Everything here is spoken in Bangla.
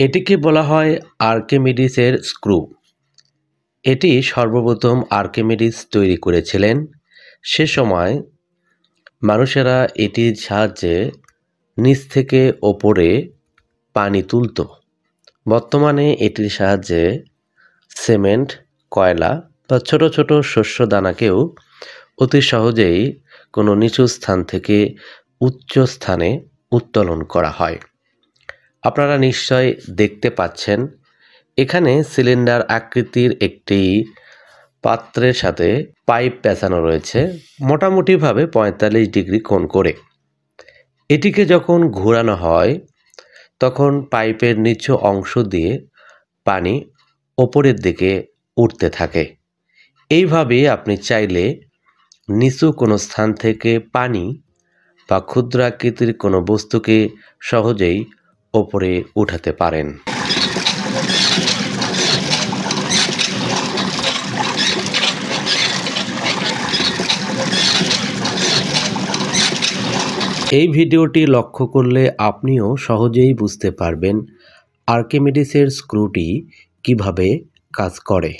এটিকে বলা হয় আর্কিমিডিসের স্ক্রু। এটি সর্বপ্রথম আর্কিমিডিস তৈরি করেছিলেন। সে সময় মানুষেরা এটির সাহায্যে নিচ থেকে ওপরে পানি তুলত। বর্তমানে এটির সাহায্যে সিমেন্ট, কয়লা বা ছোট ছোট শস্য দানাকেও অতি সহজেই কোনো নিচু স্থান থেকে উচ্চ স্থানে উত্তোলন করা হয়। আপনারা নিশ্চয় দেখতে পাচ্ছেন এখানে সিলিন্ডার আকৃতির একটি পাত্রের সাথে পাইপ পেঁচানো রয়েছে মোটামুটিভাবে ৪৫ ডিগ্রি কোণ করে। এটিকে যখন ঘোরানো হয় তখন পাইপের নিচু অংশ দিয়ে পানি ওপরের দিকে উঠতে থাকে। এইভাবে আপনি চাইলে নিচু কোনো স্থান থেকে পানি বা ক্ষুদ্রাকৃতির কোনো বস্তুকে সহজেই ওপরে উঠাতে পারেন। এই ভিডিওটি লক্ষ্য করলে আপনিও সহজেই বুঝতে পারবেন আর্কিমিডিসের স্ক্রুটি কিভাবে কাজ করে।